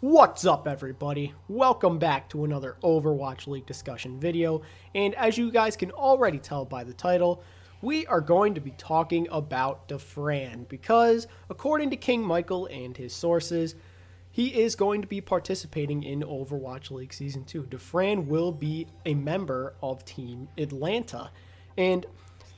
What's up, everybody? Welcome back to another Overwatch League discussion video, and as you guys can already tell by the title, we are going to be talking about Dafran because, according to King Michael and his sources, he is going to be participating in Overwatch League Season 2. Dafran will be a member of Team Atlanta, and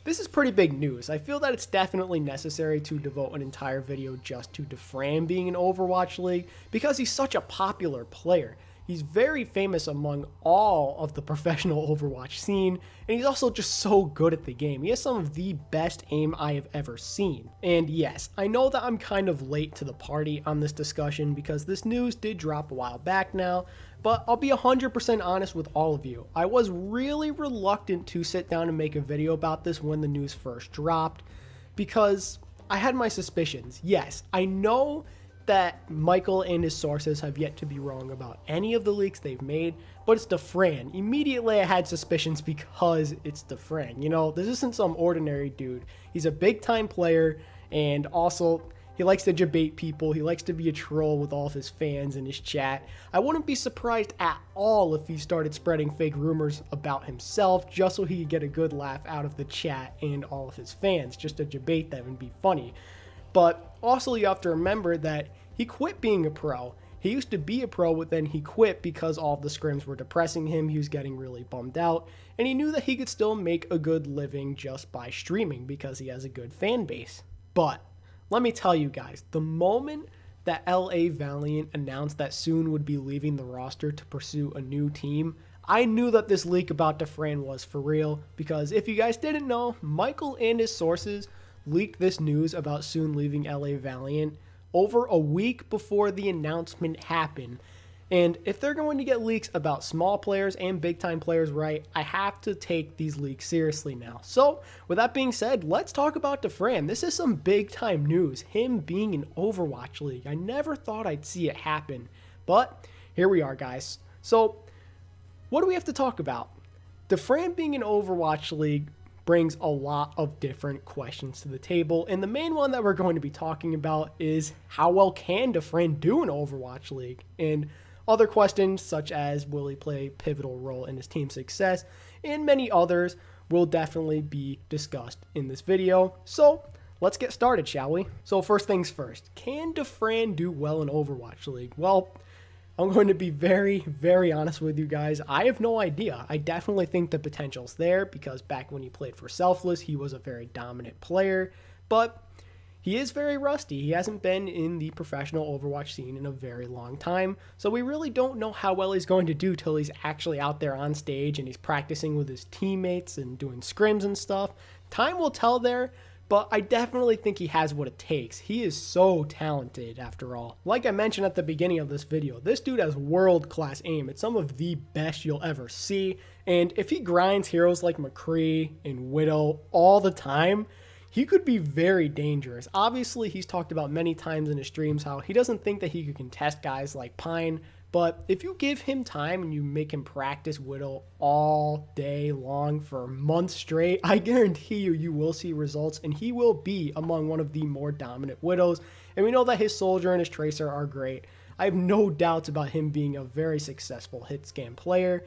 this is pretty big news. I feel that it's definitely necessary to devote an entire video just to Dafran being in Overwatch League because he's such a popular player. He's very famous among all of the professional Overwatch scene, and he's also just so good at the game. He has some of the best aim I have ever seen. And yes, I know that I'm kind of late to the party on this discussion because this news did drop a while back now, but I'll be 100% honest with all of you. I was really reluctant to sit down and make a video about this when the news first dropped because I had my suspicions. Yes, I know that Michael and his sources have yet to be wrong about any of the leaks they've made, but it's Dafran. Immediately I had suspicions because it's Dafran. You know, this isn't some ordinary dude. He's a big time player, and also he likes to debate people. He likes to be a troll with all of his fans in his chat. I wouldn't be surprised at all if he started spreading fake rumors about himself just so he could get a good laugh out of the chat and all of his fans, just to debate them and be funny. But also you have to remember that he quit being a pro. He used to be a pro, but then he quit because all of the scrims were depressing him. He was getting really bummed out, and he knew that he could still make a good living just by streaming because he has a good fan base. But let me tell you guys, the moment that LA Valiant announced that Soon would be leaving the roster to pursue a new team, I knew that this leak about Dafran was for real, because if you guys didn't know, Michael and his sources leaked this news about Soon leaving LA Valiant over a week before the announcement happened. And if they're going to get leaks about small players and big time players right, I have to take these leaks seriously now. So with that being said, let's talk about Dafran. This is some big time news, him being in Overwatch League. I never thought I'd see it happen, but here we are, guys. So what do we have to talk about? Dafran being in Overwatch League brings a lot of different questions to the table, and the main one that we're going to be talking about is how well can Dafran do in Overwatch League, and other questions such as will he play a pivotal role in his team's success, and many others will definitely be discussed in this video. So let's get started, shall we? So first things first, can Dafran do well in Overwatch League? Well, I'm going to be very, very honest with you guys. I have no idea. I definitely think the potential's there because back when he played for Selfless, he was a very dominant player, but he is very rusty. He hasn't been in the professional Overwatch scene in a very long time, so we really don't know how well he's going to do till he's actually out there on stage and he's practicing with his teammates and doing scrims and stuff. Time will tell there, but I definitely think he has what it takes. He is so talented after all. Like I mentioned at the beginning of this video, this dude has world-class aim. It's some of the best you'll ever see, and if he grinds heroes like McCree and Widow all the time, he could be very dangerous. Obviously, he's talked about many times in his streams how he doesn't think that he could contest guys like Pine, but if you give him time and you make him practice Widow all day long for months straight, I guarantee you will see results, and he will be among one of the more dominant Widows. And we know that his Soldier and his Tracer are great. I have no doubts about him being a very successful hit scan player.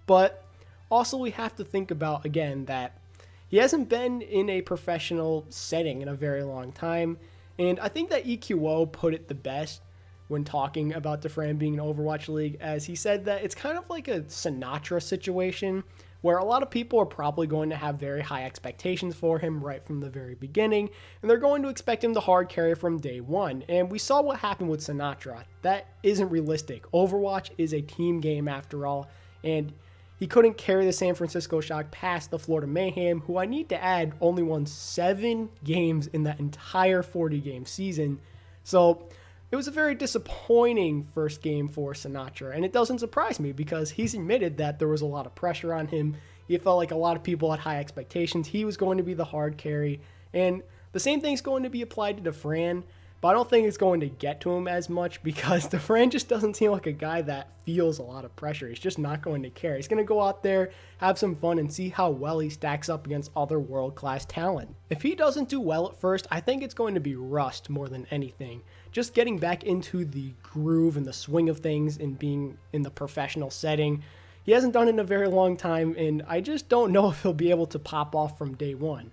But also we have to think about, again, that he hasn't been in a professional setting in a very long time. And I think that EQO put it the best when talking about Dafran being in Overwatch League, as he said that it's kind of like a Sinatra situation where a lot of people are probably going to have very high expectations for him right from the very beginning, and they're going to expect him to hard carry from day one. And we saw what happened with Sinatra. That isn't realistic. Overwatch is a team game after all, and he couldn't carry the San Francisco Shock past the Florida Mayhem, who I need to add only won 7 games in that entire 40-game season. So it was a very disappointing first game for Sinatra, and it doesn't surprise me because he's admitted that there was a lot of pressure on him. He felt like a lot of people had high expectations. He was going to be the hard carry, and the same thing's going to be applied to Dafran, but I don't think it's going to get to him as much because Dafran just doesn't seem like a guy that feels a lot of pressure. He's just not going to care. He's going to go out there, have some fun, and see how well he stacks up against other world-class talent. If he doesn't do well at first, I think it's going to be rust more than anything. Just getting back into the groove and the swing of things and being in the professional setting. He hasn't done it in a very long time, and I just don't know if he'll be able to pop off from day one.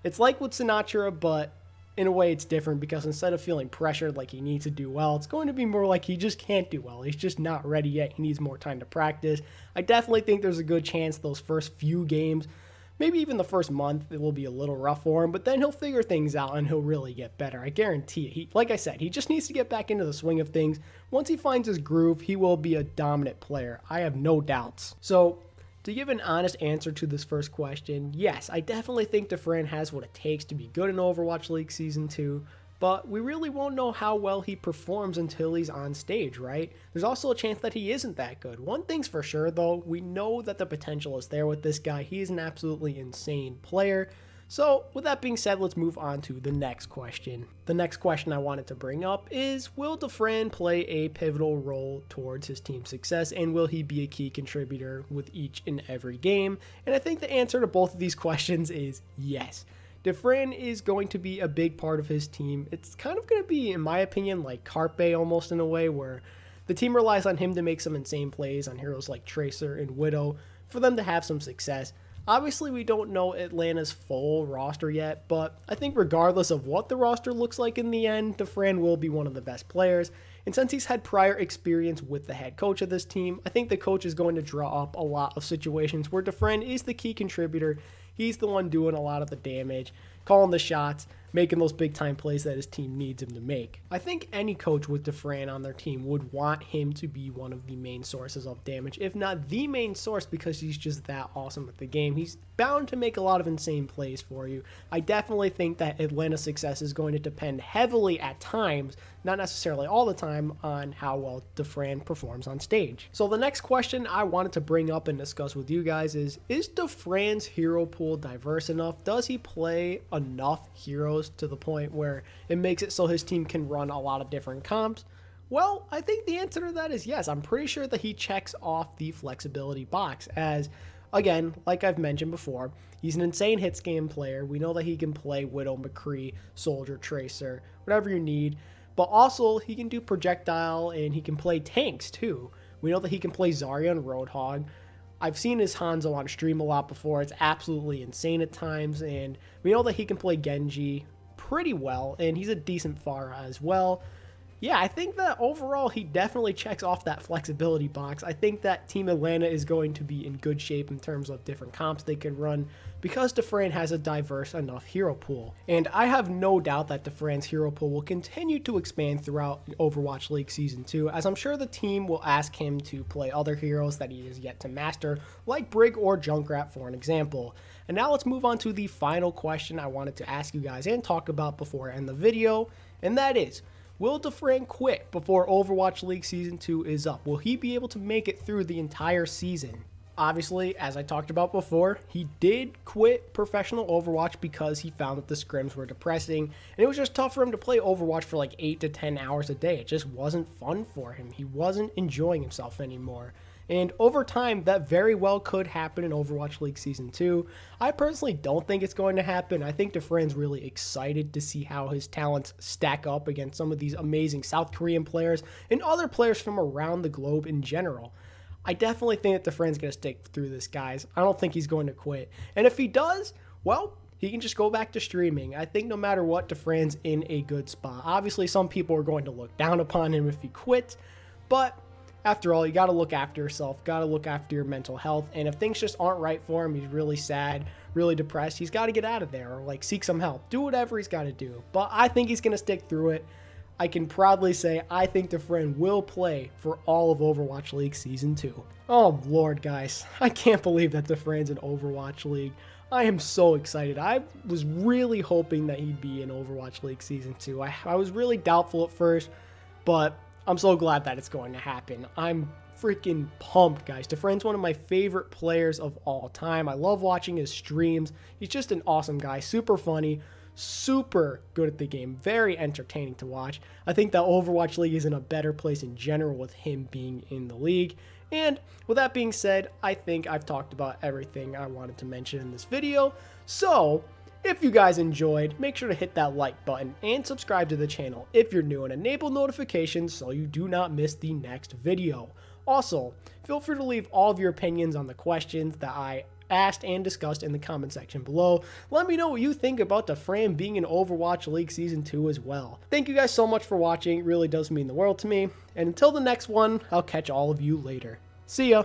It's like with Sinatra, but in a way it's different because instead of feeling pressured like he needs to do well, it's going to be more like he just can't do well. He's just not ready yet. He needs more time to practice. I definitely think there's a good chance those first few games, maybe even the first month, it will be a little rough for him, but then he'll figure things out and he'll really get better. I guarantee it. Like I said, he just needs to get back into the swing of things. Once he finds his groove, he will be a dominant player. I have no doubts. So, to give an honest answer to this first question, yes, I definitely think Dafran has what it takes to be good in Overwatch League Season 2, but we really won't know how well he performs until he's on stage, right? There's also a chance that he isn't that good. One thing's for sure, though, we know that the potential is there with this guy. He is an absolutely insane player. So, with that being said, let's move on to the next question. The next question I wanted to bring up is, will Dafran play a pivotal role towards his team's success, and will he be a key contributor with each and every game? And I think the answer to both of these questions is yes. Dafran is going to be a big part of his team. It's kind of going to be, in my opinion, like Carpe almost in a way, where the team relies on him to make some insane plays on heroes like Tracer and Widow for them to have some success. Obviously, we don't know Atlanta's full roster yet, but I think regardless of what the roster looks like in the end, Dafran will be one of the best players. And since he's had prior experience with the head coach of this team, I think the coach is going to draw up a lot of situations where Dafran is the key contributor. He's the one doing a lot of the damage, calling the shots, making those big time plays that his team needs him to make. I think any coach with Dafran on their team would want him to be one of the main sources of damage, if not the main source, because he's just that awesome at the game. He's bound to make a lot of insane plays for you. I definitely think that Atlanta's success is going to depend heavily at times, not necessarily all the time, on how well Dafran performs on stage. So the next question I wanted to bring up and discuss with you guys is Dafran's hero pool diverse enough? Does he play enough heroes to the point where it makes it so his team can run a lot of different comps? Well, I think the answer to that is yes. I'm pretty sure that he checks off the flexibility box as, again, like I've mentioned before, he's an insane hit scan player. We know that he can play Widow, McCree, Soldier, Tracer, whatever you need, but also he can do projectile and he can play tanks too. We know that he can play Zarya and Roadhog. I've seen his Hanzo on stream a lot before. It's absolutely insane at times, and we know that he can play Genji pretty well, and he's a decent Pharah as well. Yeah, I think that overall he definitely checks off that flexibility box. I think that Team Atlanta is going to be in good shape in terms of different comps they can run because Dafran has a diverse enough hero pool. And I have no doubt that Dafran's hero pool will continue to expand throughout Overwatch League Season 2, as I'm sure the team will ask him to play other heroes that he has yet to master, like Brig or Junkrat for an example. And now let's move on to the final question I wanted to ask you guys and talk about before I end the video, and that is, will Dafran quit before Overwatch League Season 2 is up? Will he be able to make it through the entire season? Obviously, as I talked about before, he did quit professional Overwatch because he found that the scrims were depressing, and it was just tough for him to play Overwatch for like 8 to 10 hours a day. It just wasn't fun for him. He wasn't enjoying himself anymore. And over time, that very well could happen in Overwatch League Season 2. I personally don't think it's going to happen. I think Dafran's really excited to see how his talents stack up against some of these amazing South Korean players and other players from around the globe in general. I definitely think that Dafran's going to stick through this, guys. I don't think he's going to quit. And if he does, well, he can just go back to streaming. I think no matter what, Dafran's in a good spot. Obviously, some people are going to look down upon him if he quits, but after all, you got to look after yourself, got to look after your mental health, and if things just aren't right for him, he's really sad, really depressed, he's got to get out of there or like seek some help, do whatever he's got to do. But I think he's going to stick through it. I can proudly say I think Dafran will play for all of Overwatch League Season 2. Oh Lord, guys, I can't believe that Dafran's in Overwatch League. I am so excited. I was really hoping that he'd be in Overwatch League Season 2. I was really doubtful at first, but I'm so glad that it's going to happen. I'm freaking pumped, guys. Dafran's one of my favorite players of all time. I love watching his streams. He's just an awesome guy, super funny, super good at the game, very entertaining to watch. I think the Overwatch League is in a better place in general with him being in the league. And with that being said, I think I've talked about everything I wanted to mention in this video. So if you guys enjoyed, make sure to hit that like button and subscribe to the channel if you're new, and enable notifications so you do not miss the next video. Also, feel free to leave all of your opinions on the questions that I asked and discussed in the comment section below. Let me know what you think about Dafran being in Overwatch League Season 2 as well. Thank you guys so much for watching. It really does mean the world to me. And until the next one, I'll catch all of you later. See ya!